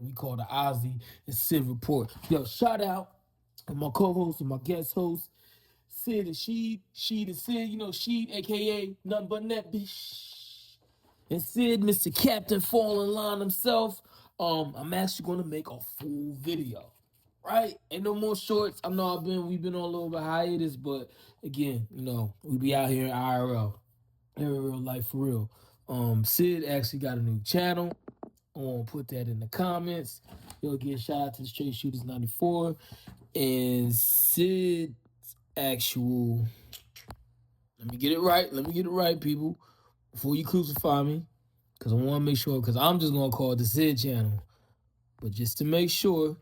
We call the Ozzy and Sid Report. Yo, shout out to my co-host and my guest host, Sid and Sheed and Sid, Sheed, aka nothing but net bitch. And Sid, Mr. Captain Fall in Line himself. I'm actually gonna make a full video. Right? Ain't no more shorts. I know we've been on a little bit hiatus, but again, we be out here in IRL. In real life for real. Sid actually got a new channel. I'm gonna put that in the comments. Yo, again, shout out to the Straight Shooters 94 and Sid's actual. Let me get it right. Let me get it right, people. Before you crucify me, because I want to make sure. Because I'm just gonna call it the Sid channel, but just to make sure,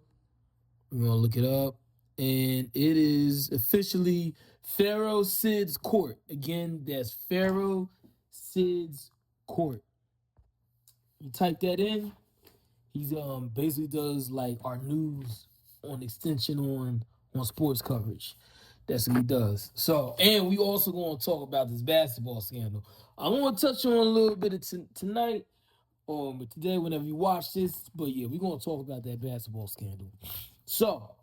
we're gonna look it up, and it is officially Pharaoh Sid's Court. Again, that's Pharaoh Sid's Court. You type that in. He's basically does like our news on extension on sports coverage. That's what he does. So, and we also going to talk about this basketball scandal. I want to touch on a little bit of tonight, but today, whenever you watch this. But yeah, we're going to talk about that basketball scandal. So,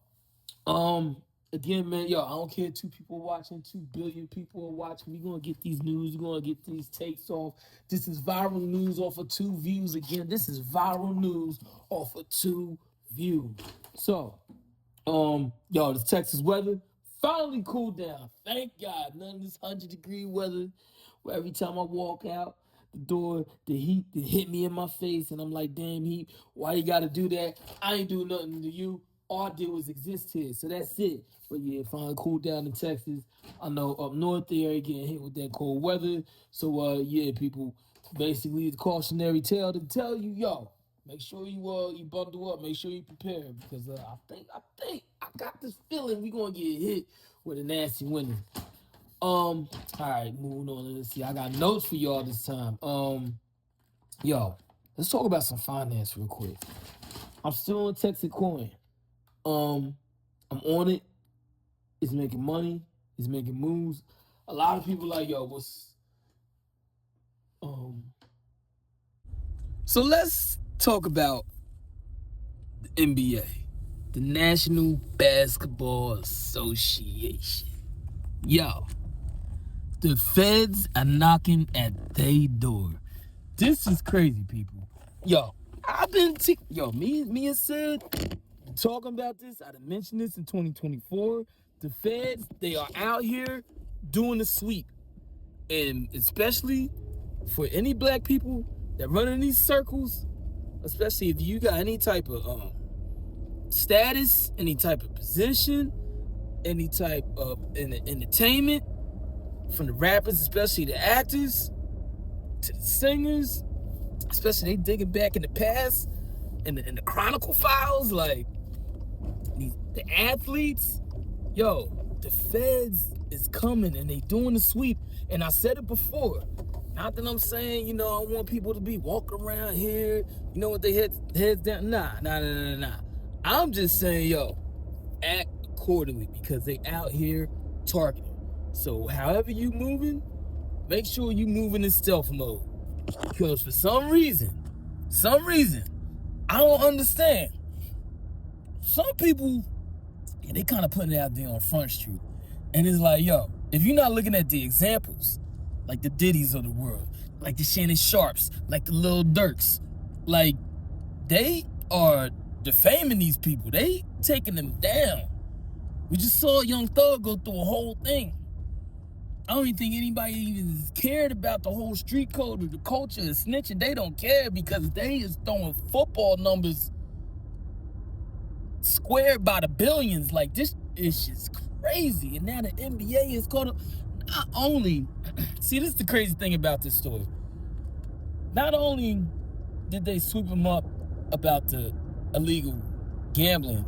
again, man, yo, I don't care. 2 people watching, 2 billion people are watching. We're going to get these news. We're going to get these takes off. This is viral news off of 2 views. Again, this is viral news off of 2 views. So, yo, the Texas weather finally cooled down. Thank God. None of this 100-degree weather where every time I walk out the door, the heat that hit me in my face, and I'm like, damn heat, why you gotta do that? I ain't doing nothing to you. All I did was exist here. So that's it. But yeah, it finally cooled down in Texas. I know up north they are getting hit with that cold weather. So yeah, people, basically the cautionary tale to tell you, yo, make sure you bundle up. Make sure you prepare because I think I got this feeling we gonna get hit with a nasty winter. All right, moving on. Let's see. I got notes for y'all this time. Yo, let's talk about some finance real quick. I'm still on Texas Coin. I'm on it. It's making money. It's making moves. A lot of people like, yo, what's So let's talk about the NBA, the National Basketball Association. Yo, the feds are knocking at their door. This is crazy, people. Yo, me and Sid talking about this. I done mentioned this in 2024. The feds, they are out here doing the sweep. And especially for any black people that run in these circles, especially if you got any type of status, any type of position, any type of entertainment, from the rappers, especially the actors, to the singers, especially they digging back in the past, in the Chronicle files, like the athletes, yo, the feds is coming and they doing the sweep. And I said it before. Not that I'm saying, I want people to be walking around here, with their heads down. Nah. I'm just saying, yo, act accordingly because they out here targeting. So however you moving, make sure you moving in stealth mode. Because for some reason, I don't understand. Some people, they kind of putting it out there on Front Street. And it's like, yo, if you're not looking at the examples, like the Diddy's of the world, like the Shannon Sharps, like the Lil Durks, like they are defaming these people. They taking them down. We just saw Young Thug go through a whole thing. I don't even think anybody even cared about the whole street code or the culture of snitching. They don't care because they is throwing football numbers squared by the billions. Like, this is just crazy. And now the NBA is caught up. Not only, see, this is the crazy thing about this story. Not only did they sweep them up about the illegal gambling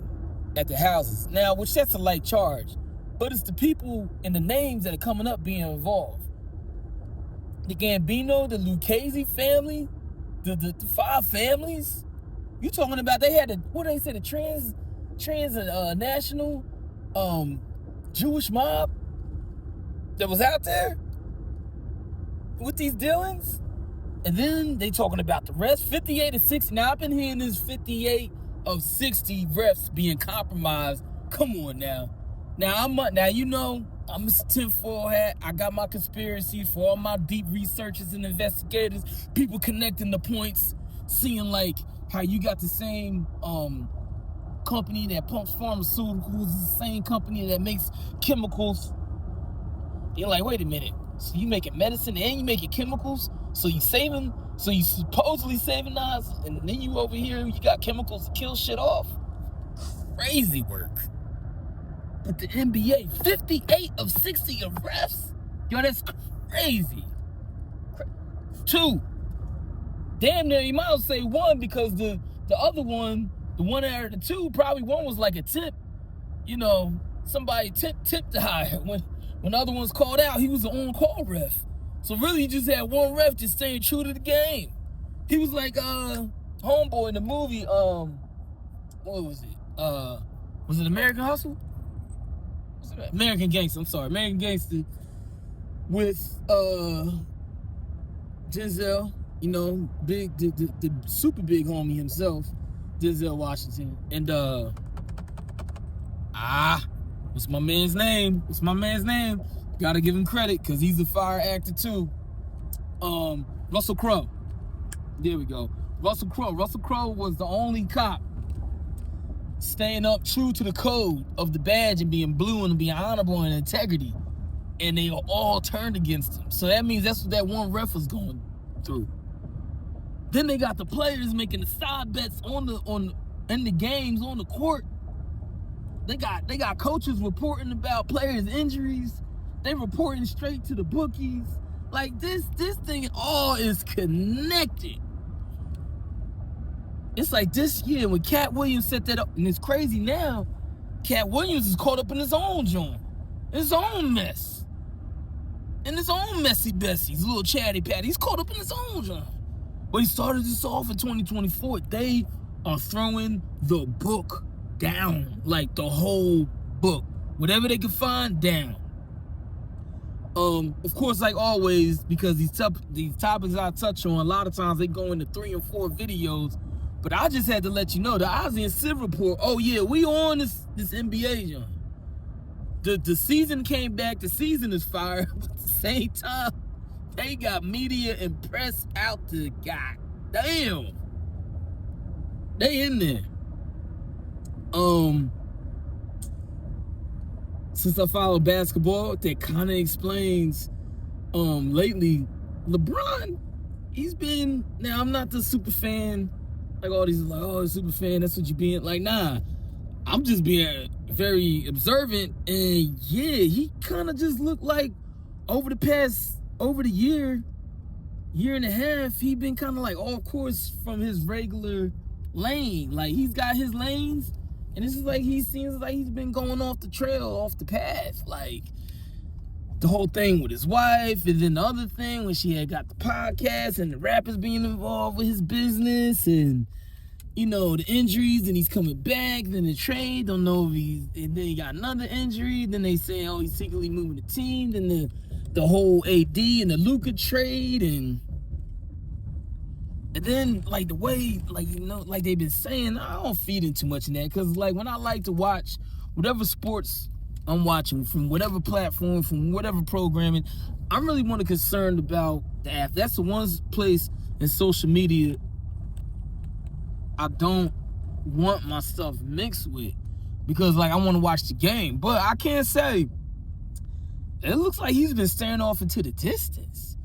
at the houses, now, which that's a light charge, but it's the people and the names that are coming up being involved. The Gambino, the Lucchese family, the 5 families. You talking about they had the national Jewish mob that was out there with these dealings? And then they talking about the refs, 58 of 60. Now, I've been hearing this 58 of 60 refs being compromised. Come on now. Now, I'm a tinfoil hat. I got my conspiracy for all my deep researchers and investigators, people connecting the points, seeing like how you got the same company that pumps pharmaceuticals, the same company that makes chemicals. You're like, wait a minute. So you making medicine and you making chemicals? So you supposedly saving lives, and then you over here, you got chemicals to kill shit off? Crazy work. But the NBA, 58 of 60 of refs? Yo, that's crazy. 2. Damn near, you might as well say 1, because the other one, the one out of the 2, probably one was like a tip. You know, somebody tipped the higher. When the other one's called out, he was the on-call ref. So really, he just had one ref just staying true to the game. He was like homeboy in the movie, what was it? Was it American Hustle? American Gangster, I'm sorry. American Gangster with Denzel, you know, the super big homie himself, Denzel Washington. And what's my man's name? Gotta give him credit, because he's a fire actor too. Russell Crowe. There we go. Russell Crowe. Russell Crowe was the only cop staying up true to the code of the badge and being blue and being honorable and integrity. And they all turned against him. So that means that's what that one ref was going through. Then they got the players making the side bets in the games on the court. They got coaches reporting about players' injuries. They reporting straight to the bookies. Like this thing all is connected. It's like this year when Cat Williams set that up, and it's crazy now. Cat Williams is caught up in his own joint, his own mess, in his own messy Bessie's little chatty patty. He's caught up in his own joint. But he started this off in 2024. They are throwing the book down, like the whole book, whatever they can find, down. Of course, like always, because these topics I touch on, a lot of times they go into 3 and 4 videos. But I just had to let you know the Ozzy and Sid report. Oh yeah, we on this NBA, John. The season came back. The season is fire. But at the same time, they got media and press out to God damn. They in there. Since I follow basketball, that kind of explains lately LeBron, he's been, now I'm not the super fan, like all these like, oh, super fan, that's what you being, like, nah, I'm just being very observant. And yeah, he kind of just looked like over the year and a half, he been kind of like off course from his regular lane. Like, he's got his lanes, and this is like, he seems like he's been going off the trail, off the path. Like, the whole thing with his wife, and then the other thing when she had got the podcast and the rappers being involved with his business, and, you know, the injuries, and he's coming back, then the trade, don't know if and then he got another injury, then they say, oh, he's secretly moving the team, then the whole AD and the Luka trade, and then, like, the way, like, you know, like they've been saying, I don't feed in too much in that, because, like, when I like to watch whatever sports I'm watching, from whatever platform, from whatever programming, I'm really more concerned about the app. That's the one place in social media I don't want my stuff mixed with, because, like, I want to watch the game. But I can't say, it looks like he's been staring off into the distance.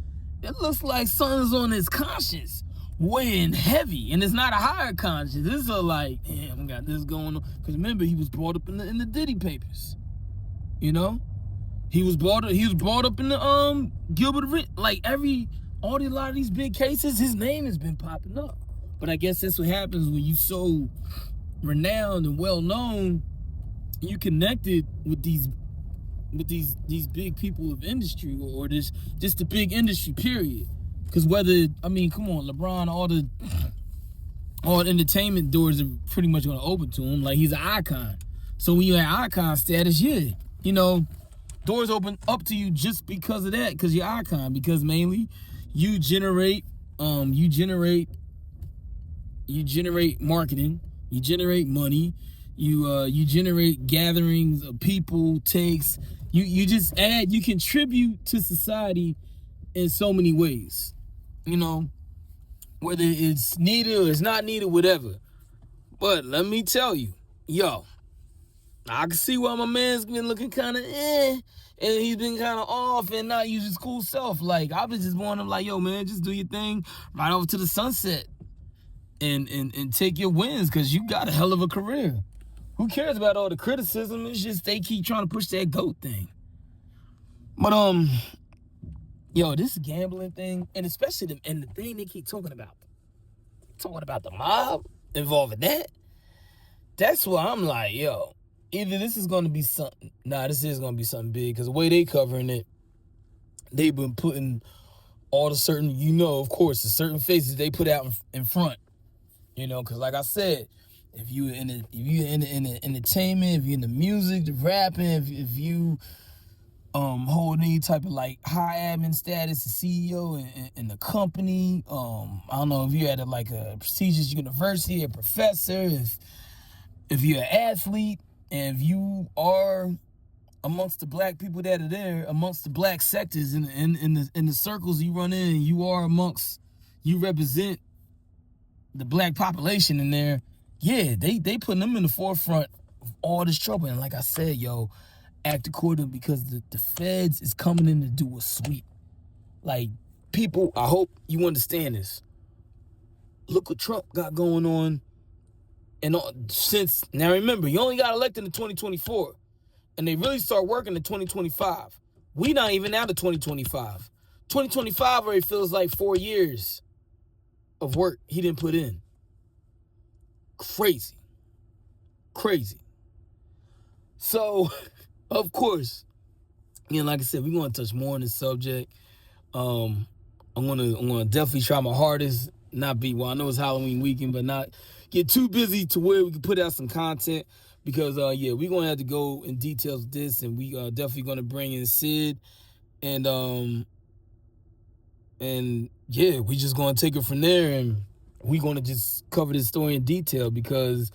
It looks like something's on his conscience, weighing heavy, and it's not a higher conscience. This is a, like, damn, I got this going on. Because remember, he was brought up in the Diddy papers. You know, he was brought up in the Gilbert Arenas. Like, a lot of these big cases, his name has been popping up. But I guess that's what happens when you so renowned and well known. You connected with these big people of industry, or just the big industry period. Because come on, LeBron, all the entertainment doors are pretty much going to open to him. Like, he's an icon. So when you have icon status, yeah, you know, doors open up to you just because of that, because you're icon, because mainly you generate you generate marketing, you generate money, you generate gatherings of people, takes. You just add, you contribute to society in so many ways. You know, whether it's needed or it's not needed, whatever. But let me tell you, yo, I can see why my man's been looking kind of and he's been kind of off and not using his cool self. Like, I've been just wanting him like, yo, man, just do your thing, right over to the sunset, and take your wins, because you got a hell of a career. Who cares about all the criticism? It's just they keep trying to push that GOAT thing. But yo, this gambling thing, and especially the thing they keep talking about the mob involving that. That's why I'm like, yo, either this is going to be something. Nah, this is going to be something big, because the way they covering it, they've been putting all the certain, of course, the certain faces they put out in front. Because like I said, if you in the entertainment, if you in the music, the rapping, if you hold any type of like high admin status, the CEO in the company, I don't know if you're at a prestigious university, a professor, if you're an athlete, and if you are amongst the black people that are there, amongst the black sectors in the circles you run in, you represent the black population in there. Yeah, they putting them in the forefront of all this trouble. And like I said, yo, act accordingly, because the feds is coming in to do a sweep. Like, people, I hope you understand this. Look what Trump got going on. And now remember, you only got elected in 2024. And they really start working in 2025. We not even out of 2025. 2025 already feels like 4 years of work he didn't put in. Crazy. So, of course, like I said, we're going to touch more on this subject. I'm gonna definitely try my hardest, not be, well, I know it's Halloween weekend, but not get too busy to where we can put out some content, because we're gonna have to go in details with this, and we are definitely gonna bring in Sid, and we just gonna take it from there, and we gonna just cover this story in detail, because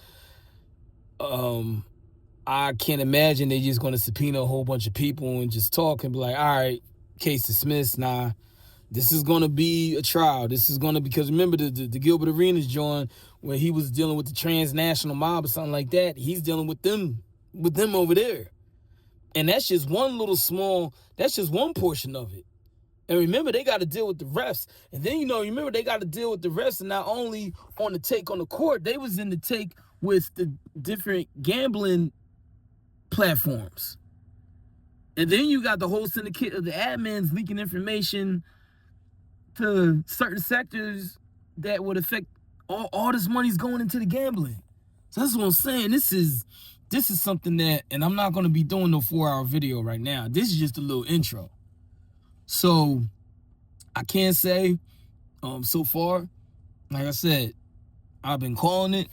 I can't imagine they just gonna subpoena a whole bunch of people and just talk and be like, all right, case dismissed. Nah, this is gonna be a trial. This is gonna, because remember the Gilbert Arenas joint, where he was dealing with the transnational mob or something like that. He's dealing with them over there, and that's just one portion of it. And remember, they got to deal with the refs. And then, remember, they got to deal with the refs, and not only on the take on the court, they was in the take with the different gambling platforms. And then you got the whole syndicate of the admins leaking information to certain sectors that would affect all this money's going into the gambling. So that's what I'm saying. This is something that, and I'm not going to be doing no 4-hour video right now. This is just a little intro. So I can't say so far, like I said, I've been calling it.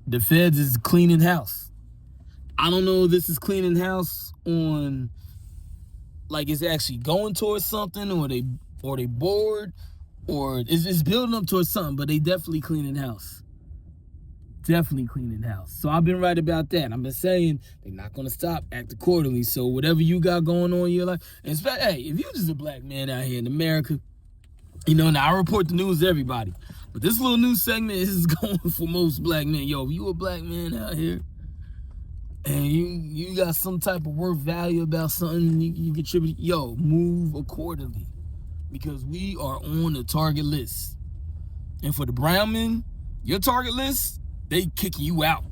The feds is cleaning house. I don't know if this is cleaning house on, like, it's actually going towards something, or they bored, or it's building up towards something, but they definitely cleaning house. So I've been right about that. I've been saying they're not going to stop, act accordingly. So whatever you got going on in your life, and hey, if you're just a black man out here in America, now I report the news to everybody, but this little news segment is going for most black men. Yo, if you a black man out here, and you got some type of worth value about something you contribute, yo, move accordingly, because we are on the target list. And for the brown men, your target list, they kicking you out.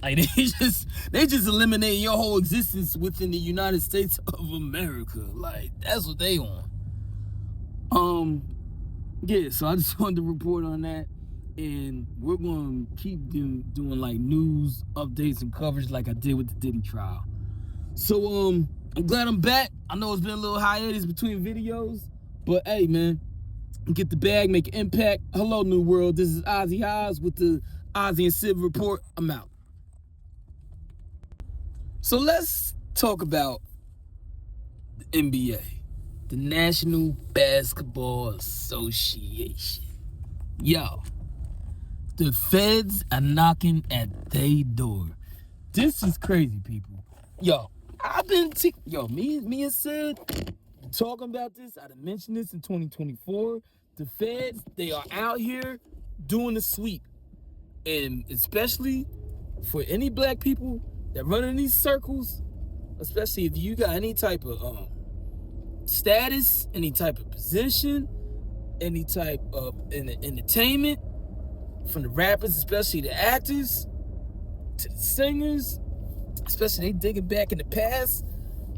Like, they just eliminate your whole existence within the United States of America. Like, that's what they on. So I just wanted to report on that. And we're going to keep doing like news updates and coverage like I did with the Diddy trial. So I'm glad I'm back. I know it's been a little hiatus between videos, but hey, man, get the bag, make an impact. Hello, New World. This is Ozzy Haas with the Ozzy and Sid Report. I'm out. So let's talk about the NBA. the National Basketball Association. Yo, the feds are knocking at their door. This is crazy, people. Yo, me and Sid talking about this. I done mentioned this in 2024. The feds, they are out here doing the sweep. And especially for any black people that run in these circles, especially if you got any type of status, any type of position, any type of entertainment, from the rappers, especially the actors, to the singers, especially they digging back in the past,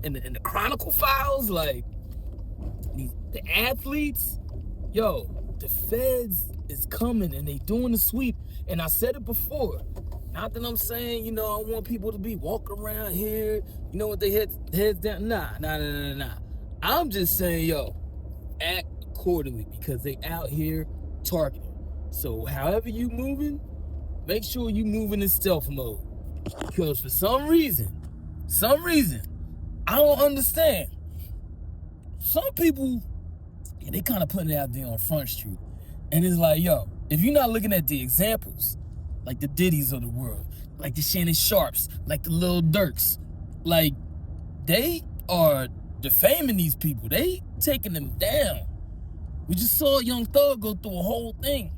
in the Chronicle files, like the athletes. Yo, the feds is coming and they doing the sweep. And I said it before. Not that I'm saying, I want people to be walking around here, with their heads down. Nah. I'm just saying, yo, act accordingly because they out here targeting. So however you moving, make sure you moving in stealth mode. Because for some reason, I don't understand. Some people, they kind of putting it out there on Front Street. And it's like, yo, if you're not looking at the examples, like the Diddy's of the world, like the Shannon Sharps, like the Lil Durks, like they are defaming these people. They taking them down. We just saw Young Thug go through a whole thing.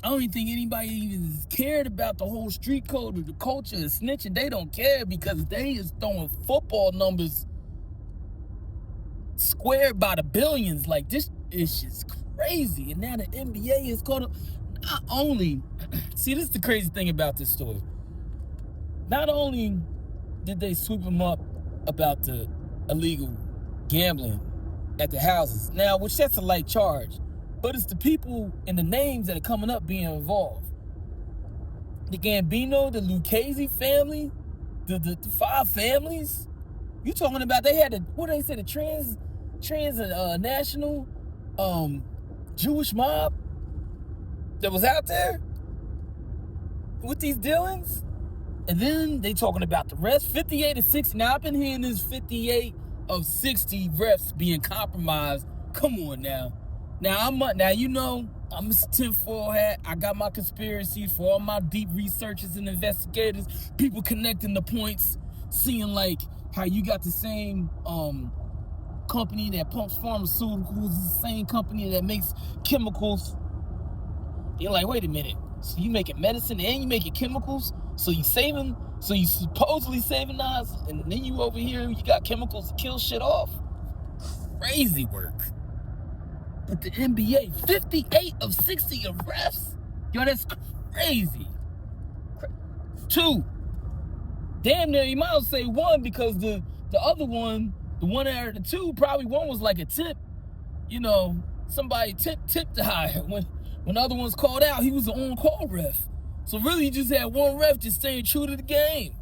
I don't even think anybody even cared about the whole street code or the culture of snitching. They don't care because they is throwing football numbers squared by the billions. Like, this is just crazy. And now the NBA is caught up. Not only, see, this is the crazy thing about this story. Not only did they sweep them up about the illegal gambling at the houses, now, which that's a light charge, but it's the people and the names that are coming up being involved. The Gambino, the Lucchese family, the 5 families. You talking about they had the national Jewish mob that was out there with these dealings? And then they talking about the rest, 58 of 60. Now, I've been hearing this 58 of 60 refs being compromised. Come on now. Now, I'm a tinfoil hat. I got my conspiracies for all my deep researchers and investigators, people connecting the points, seeing like how you got the same company that pumps pharmaceuticals, the same company that makes chemicals. You're like, wait a minute. So you making medicine and you making chemicals? So you supposedly saving lives, and then you over here, you got chemicals to kill shit off? Crazy work. But the NBA, 58 of 60 of refs? Yo, that's crazy. 2. Damn near, you might as well say 1 because the other one, the one out of the 2, probably one was like a tip. Somebody tipped the hire. When the other one's called out, he was the on-call ref. So really, you just had one ref just staying true to the game.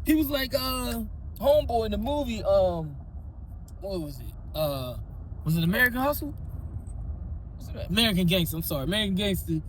He was like homeboy in the movie, what was it? Was it American Hustle? American Gangster, I'm sorry. American Gangster.